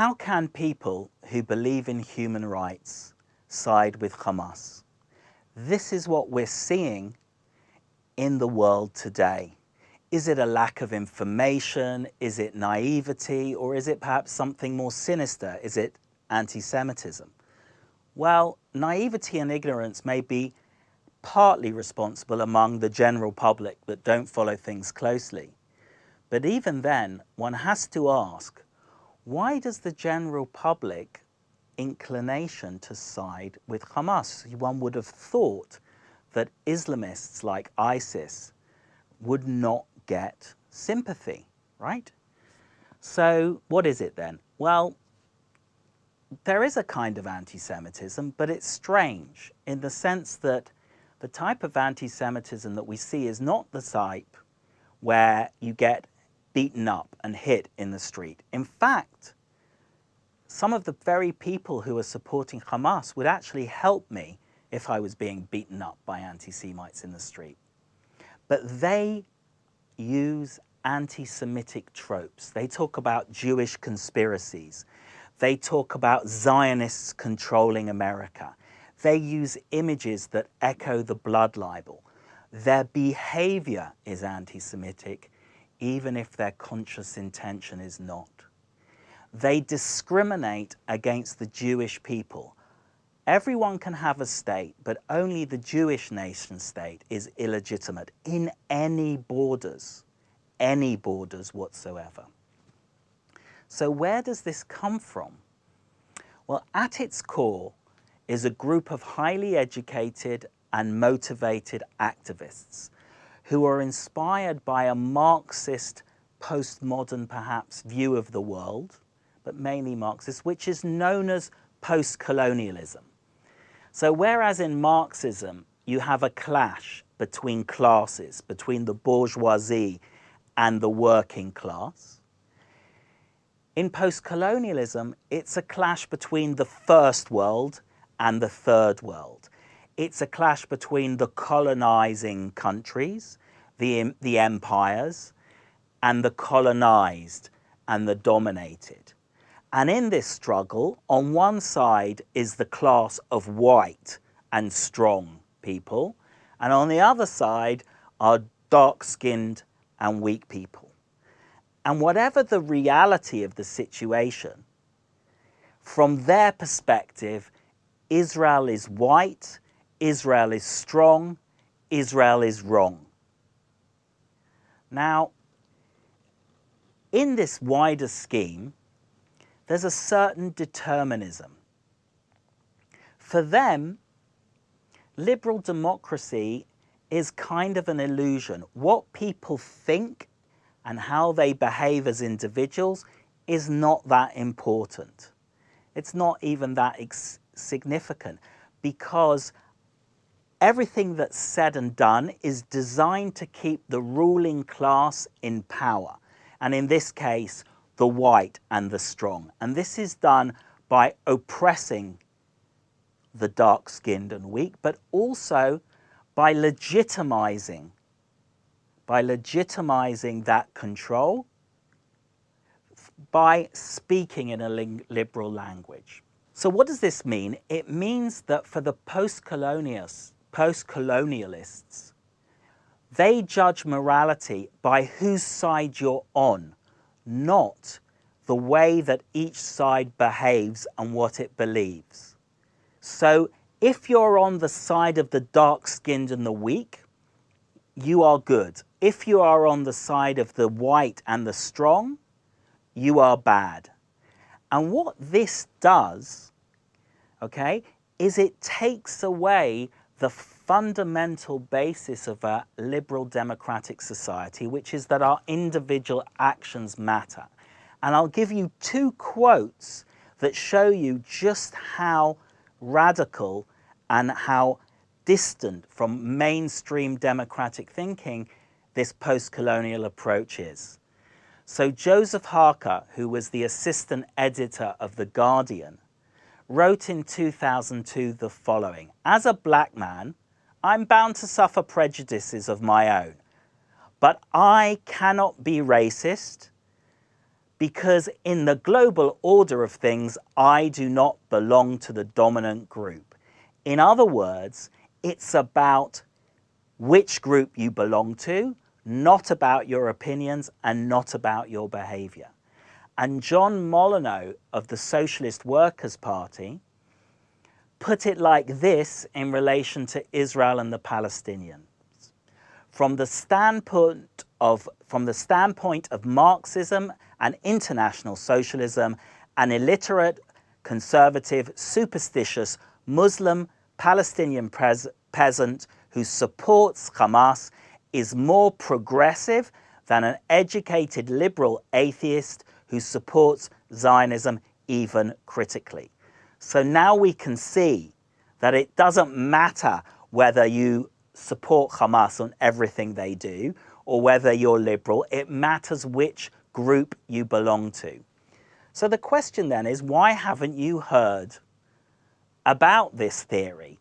How can people who believe in human rights side with Hamas? This is what we're seeing in the world today. Is it a lack of information? Is it naivety? Or is it perhaps something more sinister? Is it anti-Semitism? Well, naivety and ignorance may be partly responsible among the general public that don't follow things closely. But even then, one has to ask, why does the general public inclination to side with Hamas? One would have thought that Islamists like ISIS would not get sympathy, right? So what is it then? Well, there is a kind of anti-Semitism, but it's strange in the sense that the type of anti-Semitism that we see is not the type where you get beaten up and hit in the street. In fact, some of the very people who are supporting Hamas would actually help me if I was being beaten up by anti-Semites in the street. But they use anti-Semitic tropes. They talk about Jewish conspiracies. They talk about Zionists controlling America. They use images that echo the blood libel. Their behavior is anti-Semitic, even if their conscious intention is not. They discriminate against the Jewish people. Everyone can have a state, but only the Jewish nation state is illegitimate in any borders whatsoever. So where does this come from? Well, at its core is a group of highly educated and motivated activists who are inspired by a Marxist, postmodern perhaps, view of the world, but mainly Marxist, which is known as post-colonialism. So whereas in Marxism you have a clash between classes, between the bourgeoisie and the working class, in post-colonialism it's a clash between the first world and the third world. It's a clash between the colonizing countries, the empires, and the colonized and the dominated. And in this struggle, on one side is the class of white and strong people, and on the other side are dark-skinned and weak people. And whatever the reality of the situation, from their perspective, Israel is white, Israel is strong, Israel is wrong. Now, in this wider scheme, there's a certain determinism. For them, liberal democracy is kind of an illusion. What people think and how they behave as individuals is not that important. It's not even that significant, because everything that's said and done is designed to keep the ruling class in power. And in this case, the white and the strong. And this is done by oppressing the dark-skinned and weak, but also by legitimizing that control by speaking in a liberal language. So what does this mean? It means that for the post-colonialists, they judge morality by whose side you're on, not the way that each side behaves and what it believes. So if you're on the side of the dark-skinned and the weak, you are good. If you are on the side of the white and the strong, you are bad. And what this does, okay, is it takes away the fundamental basis of a liberal democratic society, which is that our individual actions matter. And I'll give you two quotes that show you just how radical and how distant from mainstream democratic thinking this post-colonial approach is. So Joseph Harker, who was the assistant editor of The Guardian, wrote in 2002 the following: "As a black man, I'm bound to suffer prejudices of my own, but I cannot be racist because in the global order of things, I do not belong to the dominant group. In other words, it's about which group you belong to, not about your opinions and not about your behavior. And John Molyneux of the Socialist Workers' Party put it like this in relation to Israel and the Palestinians. From the standpoint of Marxism and international socialism, an illiterate, conservative, superstitious Muslim Palestinian peasant who supports Hamas is more progressive than an educated liberal atheist who supports Zionism even critically. So now we can see that it doesn't matter whether you support Hamas on everything they do or whether you're liberal. It matters which group you belong to. So the question then is, why haven't you heard about this theory?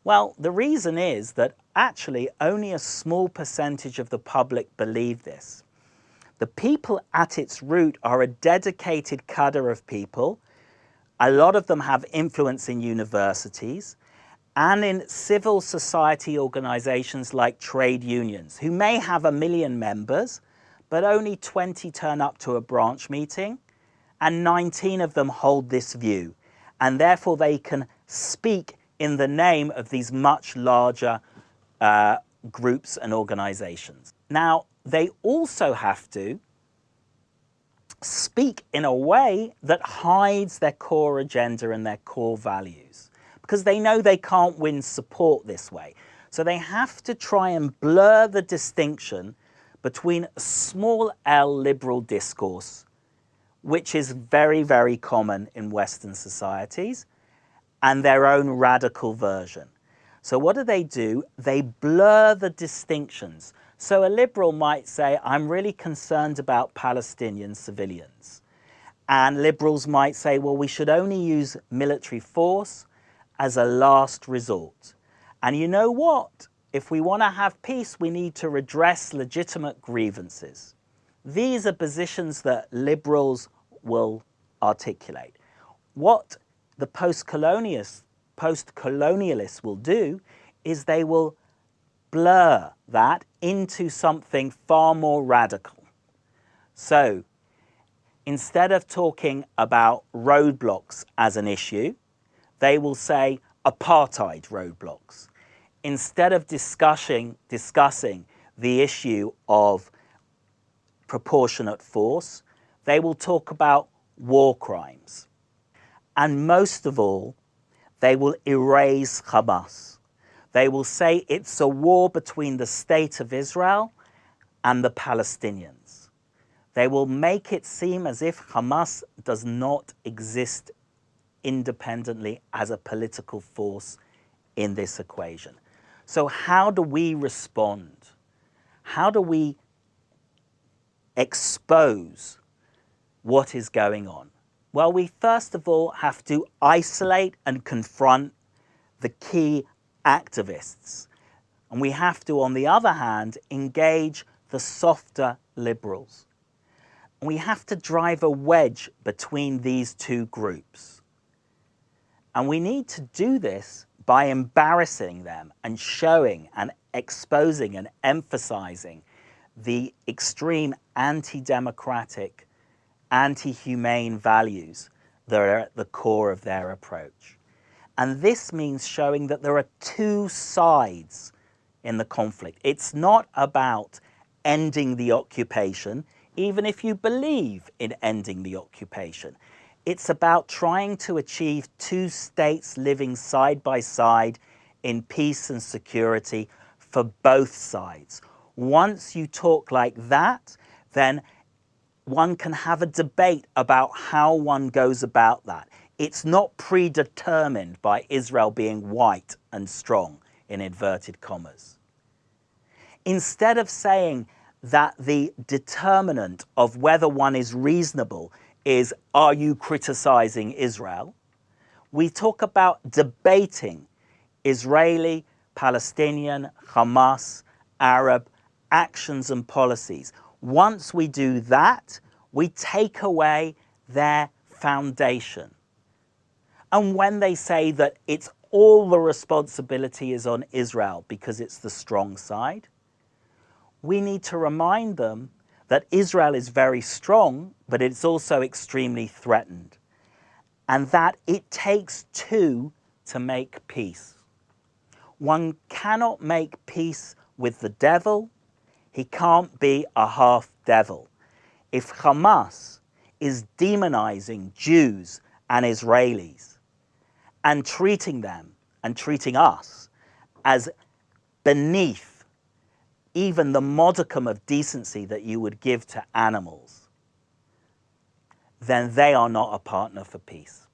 Well, the reason is that actually only a small percentage of the public believe this. The people at its root are a dedicated cadre of people. A lot of them have influence in universities and in civil society organizations like trade unions, who may have 1 million members, but only 20 turn up to a branch meeting, and 19 of them hold this view, and therefore they can speak in the name of these much larger groups and organizations. Now, they also have to speak in a way that hides their core agenda and their core values, because they know they can't win support this way. So they have to try and blur the distinction between a small L liberal discourse, which is very, very common in Western societies, and their own radical version. So what do? They blur the distinctions. So a liberal might say, I'm really concerned about Palestinian civilians. And liberals might say, well, we should only use military force as a last resort. And you know what? If we want to have peace, we need to redress legitimate grievances. These are positions that liberals will articulate. What the post-colonialists will do is they will blur that into something far more radical. So instead of talking about roadblocks as an issue, they will say apartheid roadblocks. Instead of discussing the issue of proportionate force, they will talk about war crimes. And most of all, they will erase Hamas. They will say it's a war between the state of Israel and the Palestinians. They will make it seem as if Hamas does not exist independently as a political force in this equation. So how do we respond? How do we expose what is going on? Well, we first of all have to isolate and confront the key activists. And we have to, on the other hand, engage the softer liberals. And we have to drive a wedge between these two groups. And we need to do this by embarrassing them and showing and exposing and emphasizing the extreme anti-democratic, anti-humane values that are at the core of their approach. And this means showing that there are two sides in the conflict. It's not about ending the occupation, even if you believe in ending the occupation. It's about trying to achieve two states living side by side in peace and security for both sides. Once you talk like that, then one can have a debate about how one goes about that. It's not predetermined by Israel being white and strong, in inverted commas. Instead of saying that the determinant of whether one is reasonable is, are you criticizing Israel? We talk about debating Israeli, Palestinian, Hamas, Arab actions and policies. Once we do that, we take away their foundation. And when they say that it's all the responsibility is on Israel because it's the strong side, we need to remind them that Israel is very strong, but it's also extremely threatened, and that it takes two to make peace. One cannot make peace with the devil. He can't be a half devil. If Hamas is demonizing Jews and Israelis and treating them and treating us as beneath even the modicum of decency that you would give to animals, then they are not a partner for peace.